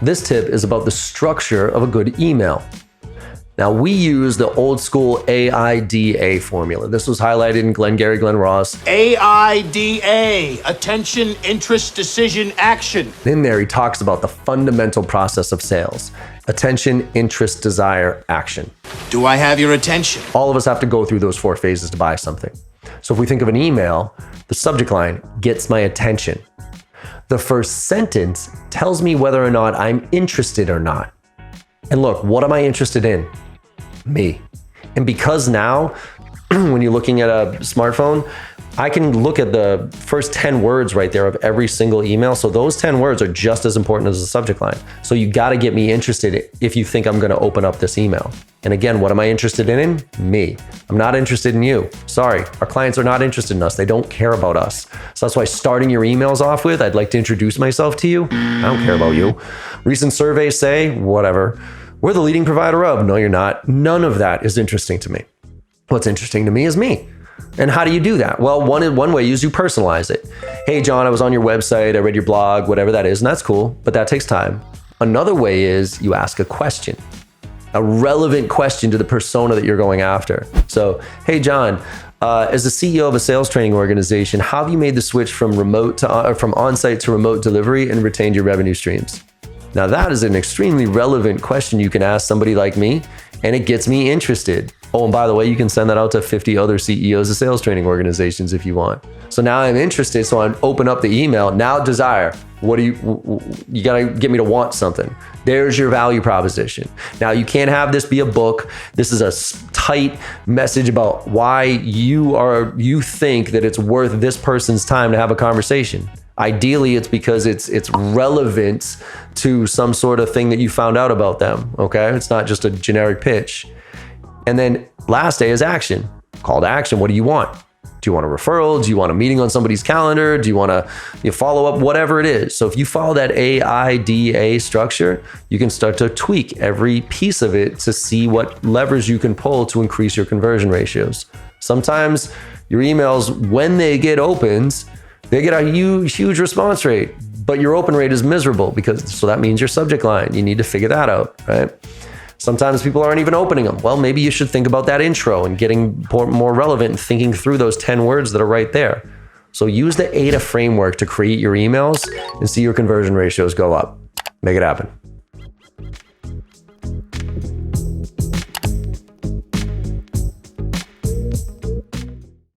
This tip is about the structure of a good email. Now, we use the old school AIDA formula. This was highlighted in Glenn Ross. AIDA, attention, interest, decision, action. In there, he talks about the fundamental process of sales. Attention, interest, desire, action. Do I have your attention? All of us have to go through those 4 phases to buy something. So if we think of an email, the subject line gets my attention. The first sentence tells me whether or not I'm interested or not. And look, what am I interested in? Me. And because now, when you're looking at a smartphone, I can look at the first 10 words right there of every single email. So those 10 words are just as important as the subject line. So you got to get me interested if you think I'm going to open up this email. And again, what am I interested in? Me. I'm not interested in you. Sorry, our clients are not interested in us. They don't care about us. So that's why starting your emails off with, I'd like to introduce myself to you. I don't care about you. Recent surveys say, whatever. We're the leading provider of. No, you're not. None of that is interesting to me. What's interesting to me is me. And how do you do that? Well, one way is you personalize it. Hey, John, I was on your website. I read your blog, whatever that is. And that's cool, but that takes time. Another way is you ask a question, a relevant question to the persona that you're going after. So, hey, John, as the CEO of a sales training organization, how have you made the switch from from on-site to remote delivery and retained your revenue streams? Now, that is an extremely relevant question you can ask somebody like me, and it gets me interested. Oh, and by the way, you can send that out to 50 other CEOs of sales training organizations if you want. So now I'm interested, so I open up the email. Now, desire. What do you got to get me to want something. There's your value proposition. Now, you can't have this be a book. This is a tight message about why you think that it's worth this person's time to have a conversation. Ideally, it's because it's relevant to some sort of thing that you found out about them, okay? It's not just a generic pitch. And then last day is action. Call to action. What do you want? Do you want a referral? Do you want a meeting on somebody's calendar? Do you want to follow up? Whatever it is. So if you follow that AIDA structure, you can start to tweak every piece of it to see what levers you can pull to increase your conversion ratios. Sometimes your emails, when they get opened, they get a huge response rate, but your open rate is miserable so that means your subject line. You need to figure that out, right? Sometimes people aren't even opening them. Well, maybe you should think about that intro and getting more relevant and thinking through those 10 words that are right there. So use the AIDA framework to create your emails and see your conversion ratios go up. Make it happen.